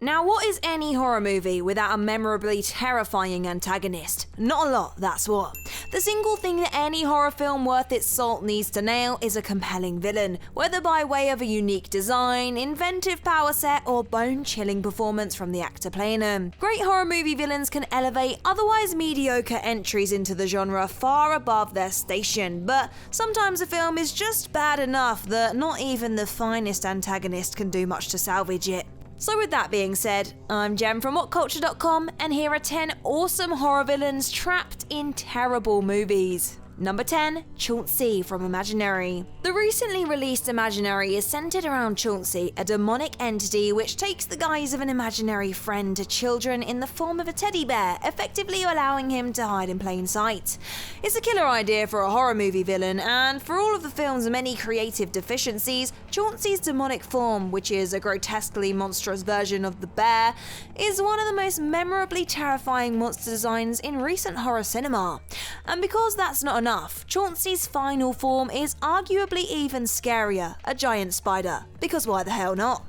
Now, what is any horror movie without a memorably terrifying antagonist? Not a lot, that's what. The single thing that any horror film worth its salt needs to nail is a compelling villain, whether by way of a unique design, inventive power set, or bone-chilling performance from the actor playing them. Great horror movie villains can elevate otherwise mediocre entries into the genre far above their station, but sometimes a film is just bad enough that not even the finest antagonist can do much to salvage it. So with that being said, I'm Jem from WhatCulture.com, and here are 10 awesome horror villains trapped in terrible movies. Number 10. Chauncey from Imaginary. The recently released Imaginary is centered around Chauncey, a demonic entity which takes the guise of an imaginary friend to children in the form of a teddy bear, effectively allowing him to hide in plain sight. It's a killer idea for a horror movie villain, and for all of the film's many creative deficiencies, Chauncey's demonic form, which is a grotesquely monstrous version of the bear, is one of the most memorably terrifying monster designs in recent horror cinema. And because that's not enough, Chauncey's final form is arguably even scarier, a giant spider, because why the hell not?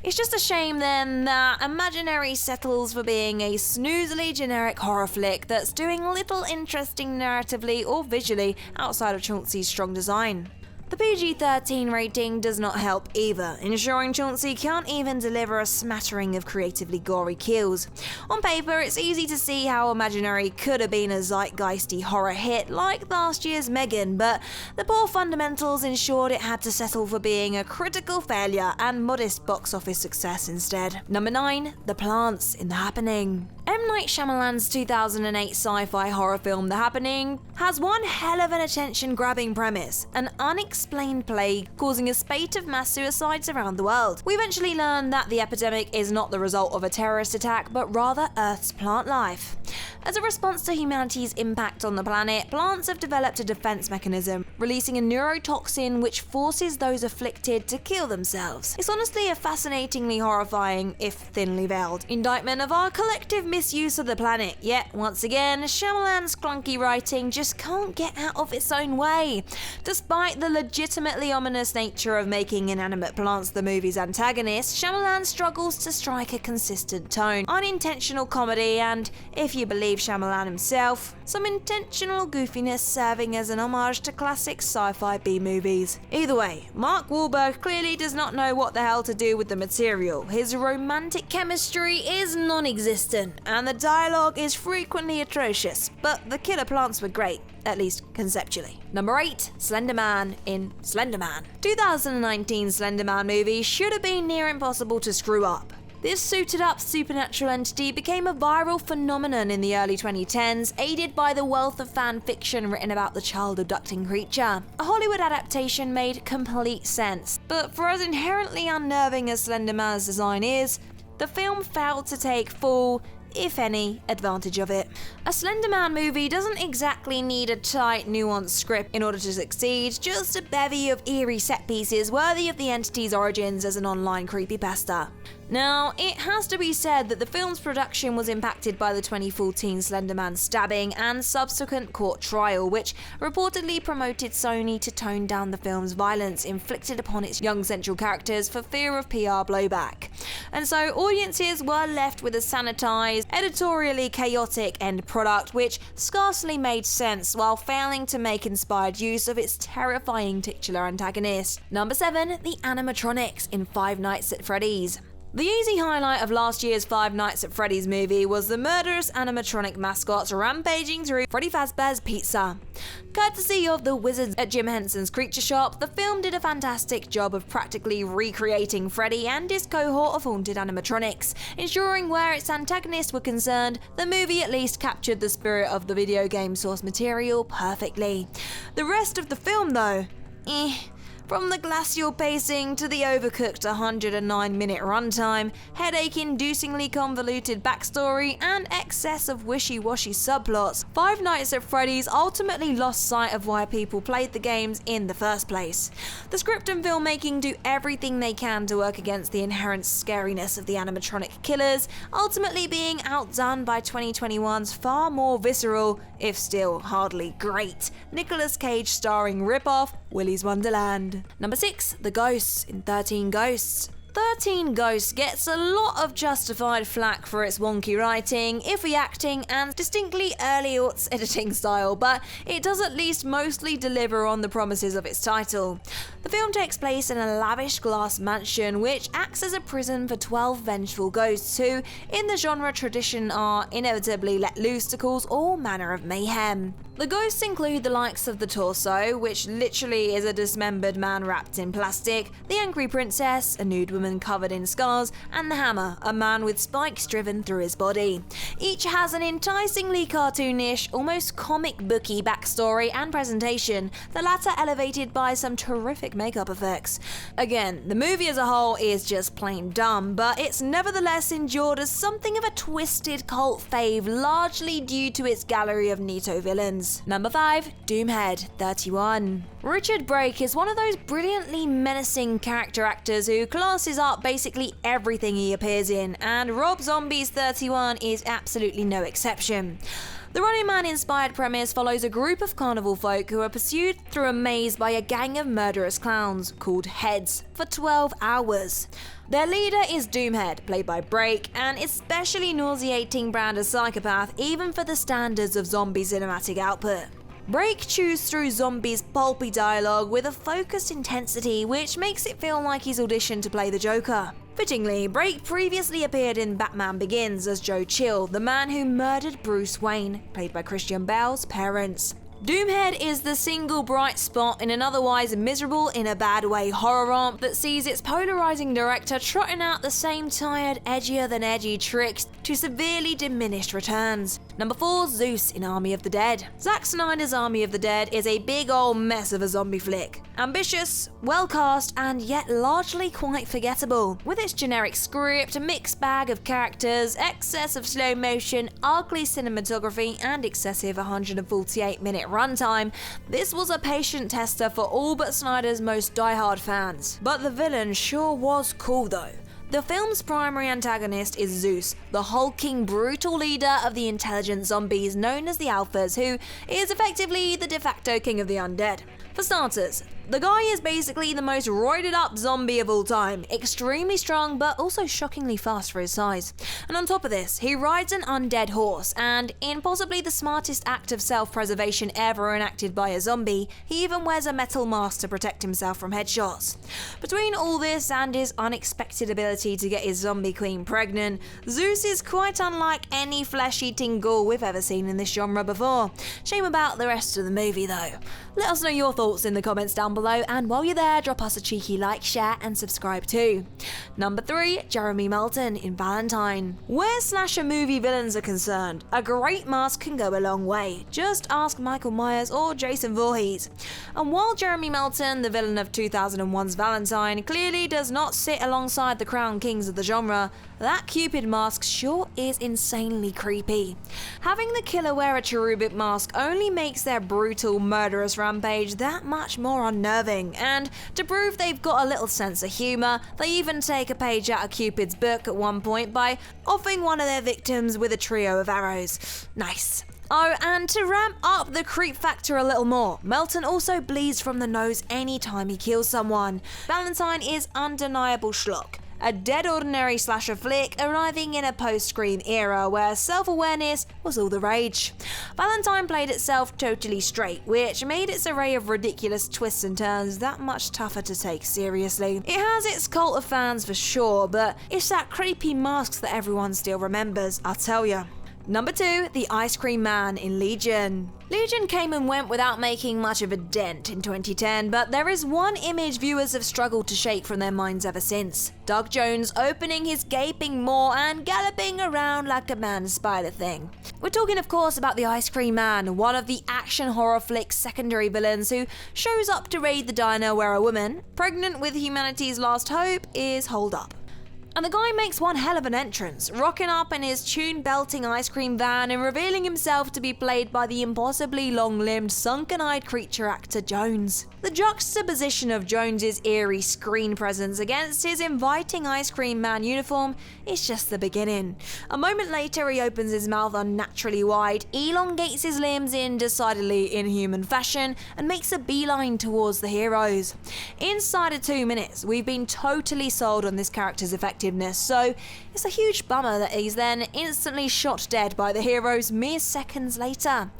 It's just a shame then that Imaginary settles for being a snoozily generic horror flick that's doing little interesting narratively or visually outside of Chauncey's strong design. The PG-13 rating does not help either, ensuring Chauncey can't even deliver a smattering of creatively gory kills. On paper, it's easy to see how Imaginary could have been a zeitgeisty horror hit like last year's Megan, but the poor fundamentals ensured it had to settle for being a critical failure and modest box office success instead. Number 9. The Plants in The Happening. M. Night Shyamalan's 2008 sci-fi horror film The Happening has one hell of an attention-grabbing premise: an unexplained plague causing a spate of mass suicides around the world. We eventually learn that the epidemic is not the result of a terrorist attack, but rather Earth's plant life. As a response to humanity's impact on the planet, plants have developed a defense mechanism, releasing a neurotoxin which forces those afflicted to kill themselves. It's honestly a fascinatingly horrifying, if thinly veiled, indictment of our collective misuse of the planet. Yet, once again, Shyamalan's clunky writing just can't get out of its own way. Despite the legitimately ominous nature of making inanimate plants the movie's antagonist, Shyamalan struggles to strike a consistent tone, unintentional comedy, and, if you believe Shyamalan himself, some intentional goofiness serving as an homage to classic sci-fi B-movies. Either way, Mark Wahlberg clearly does not know what the hell to do with the material. His romantic chemistry is non-existent, and the dialogue is frequently atrocious, but the killer plants were great, at least conceptually. Number 8. Slender Man in Slender Man. 2019 Slender Man movie should have been near impossible to screw up. This suited-up supernatural entity became a viral phenomenon in the early 2010s, aided by the wealth of fan fiction written about the child-abducting creature. A Hollywood adaptation made complete sense, but for as inherently unnerving as Slender Man's design is, the film failed to take full, if any, advantage of it. A Slender Man movie doesn't exactly need a tight, nuanced script in order to succeed, just a bevy of eerie set pieces worthy of the entity's origins as an online creepypasta. Now, it has to be said that the film's production was impacted by the 2014 Slender Man stabbing and subsequent court trial, which reportedly promoted Sony to tone down the film's violence inflicted upon its young central characters for fear of PR blowback. And so audiences were left with a sanitized, editorially chaotic end product which scarcely made sense while failing to make inspired use of its terrifying titular antagonist. Number 7. The Animatronics in Five Nights at Freddy's. The easy highlight of last year's Five Nights at Freddy's movie was the murderous animatronic mascots rampaging through Freddy Fazbear's Pizza. Courtesy of the wizards at Jim Henson's Creature Shop, the film did a fantastic job of practically recreating Freddy and his cohort of haunted animatronics, ensuring where its antagonists were concerned, the movie at least captured the spirit of the video game source material perfectly. The rest of the film though, From the glacial pacing to the overcooked 109-minute runtime, headache-inducingly convoluted backstory, and excess of wishy-washy subplots, Five Nights at Freddy's ultimately lost sight of why people played the games in the first place. The script and filmmaking do everything they can to work against the inherent scariness of the animatronic killers, ultimately being outdone by 2021's far more visceral, if still hardly great, Nicolas Cage starring rip-off Willy's Wonderland. Number 6. The Ghosts in 13 Ghosts. 13 Ghosts gets a lot of justified flack for its wonky writing, iffy acting, and distinctly early aughts editing style, but it does at least mostly deliver on the promises of its title. The film takes place in a lavish glass mansion which acts as a prison for 12 vengeful ghosts who, in the genre tradition, are inevitably let loose to cause all manner of mayhem. The ghosts include the likes of the torso, which literally is a dismembered man wrapped in plastic, the angry princess, a nude woman covered in scars, and the hammer, a man with spikes driven through his body. Each has an enticingly cartoonish, almost comic booky backstory and presentation, the latter elevated by some terrific makeup effects. Again, the movie as a whole is just plain dumb, but it's nevertheless endured as something of a twisted cult fave, largely due to its gallery of neato villains. Number 5. Doomhead, 31. Richard Brake is one of those brilliantly menacing character actors who classes up basically everything he appears in, and Rob Zombie's 31 is absolutely no exception. The Running Man-inspired premise follows a group of carnival folk who are pursued through a maze by a gang of murderous clowns, called Heads, for 12 hours. Their leader is Doomhead, played by Brake, an especially nauseating brand of psychopath even for the standards of zombie cinematic output. Brake chews through Zombie's pulpy dialogue with a focused intensity which makes it feel like he's auditioned to play the Joker. Fittingly, Brake previously appeared in Batman Begins as Joe Chill, the man who murdered Bruce Wayne, played by Christian Bale's parents. Doomhead is the single bright spot in an otherwise miserable in a bad way horror romp that sees its polarizing director trotting out the same tired, edgier than edgy tricks to severely diminished returns. Number 4. Zeus in Army of the Dead. Zack Snyder's Army of the Dead is a big old mess of a zombie flick. Ambitious, well cast, and yet largely quite forgettable. With its generic script, mixed bag of characters, excess of slow motion, ugly cinematography, and excessive 148-minute runtime, this was a patient tester for all but Snyder's most diehard fans. But the villain sure was cool though. The film's primary antagonist is Zeus, the hulking, brutal leader of the intelligent zombies known as the Alphas, who is effectively the de facto king of the undead. For starters, the guy is basically the most roided up zombie of all time, extremely strong but also shockingly fast for his size. And on top of this, he rides an undead horse, and in possibly the smartest act of self-preservation ever enacted by a zombie, he even wears a metal mask to protect himself from headshots. Between all this and his unexpected ability to get his zombie queen pregnant, Zeus is quite unlike any flesh-eating ghoul we've ever seen in this genre before. Shame about the rest of the movie though. Let us know your thoughts in the comments down below, and while you're there, drop us a cheeky like, share, and subscribe too. Number 3. Jeremy Melton in Valentine. Where slasher movie villains are concerned, a great mask can go a long way. Just ask Michael Myers or Jason Voorhees. And while Jeremy Melton, the villain of 2001's Valentine, clearly does not sit alongside the crown kings of the genre, that Cupid mask sure is insanely creepy. Having the killer wear a cherubic mask only makes their brutal, murderous rampage that much more unnerving, and to prove they've got a little sense of humour, they even take a page out of Cupid's book at one point by offing one of their victims with a trio of arrows. Nice. Oh, and to ramp up the creep factor a little more, Melton also bleeds from the nose anytime he kills someone. Valentine is undeniable schlock. A dead ordinary slasher flick arriving in a post-Scream era where self-awareness was all the rage. Valentine played itself totally straight, which made its array of ridiculous twists and turns that much tougher to take seriously. It has its cult of fans for sure, but it's that creepy masks that everyone still remembers, I'll tell ya. Number 2. The Ice Cream Man in Legion. Legion came and went without making much of a dent in 2010, but there is one image viewers have struggled to shake from their minds ever since. Doug Jones opening his gaping maw and galloping around like a mad spider thing. We're talking of course about the Ice Cream Man, one of the action horror flick's secondary villains who shows up to raid the diner where a woman, pregnant with humanity's last hope, is holed up. And the guy makes one hell of an entrance, rocking up in his tune-belting ice cream van and revealing himself to be played by the impossibly long-limbed, sunken-eyed creature actor Jones. The juxtaposition of Jones's eerie screen presence against his inviting ice cream man uniform is just the beginning. A moment later, he opens his mouth unnaturally wide, elongates his limbs in decidedly inhuman fashion, and makes a beeline towards the heroes. Inside of 2 minutes, we've been totally sold on this character's effectiveness, so it's a huge bummer that he's then instantly shot dead by the heroes mere seconds later.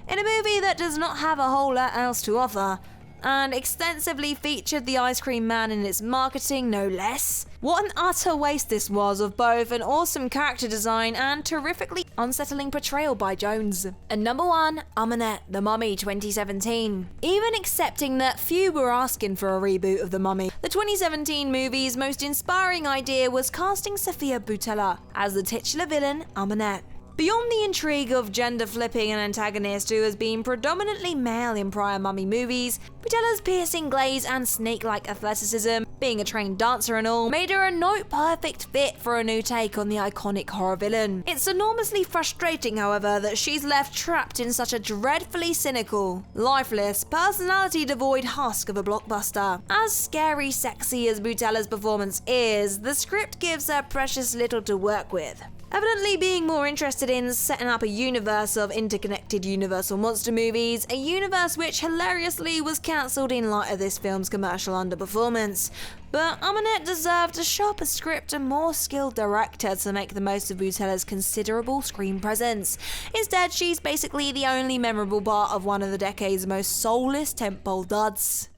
In a movie that does not have a whole lot else to offer, and extensively featured the ice cream man in its marketing no less. What an utter waste this was of both an awesome character design and terrifically unsettling portrayal by Jones. And number 1, Amenet, The Mummy 2017. Even accepting that few were asking for a reboot of The Mummy, the 2017 movie's most inspiring idea was casting Sofia Boutella as the titular villain, Amenet. Beyond the intrigue of gender-flipping an antagonist who has been predominantly male in prior Mummy movies, Boutella's piercing glaze and snake-like athleticism, being a trained dancer and all, made her a note-perfect fit for a new take on the iconic horror villain. It's enormously frustrating, however, that she's left trapped in such a dreadfully cynical, lifeless, personality-devoid husk of a blockbuster. As scary sexy as Boutella's performance is, the script gives her precious little to work with. Evidently being more interested in setting up a universe of interconnected Universal monster movies, a universe which hilariously was cancelled in light of this film's commercial underperformance. But Amenet deserved a sharper script and more skilled director to make the most of Boutella's considerable screen presence. Instead, she's basically the only memorable part of one of the decade's most soulless tentpole duds.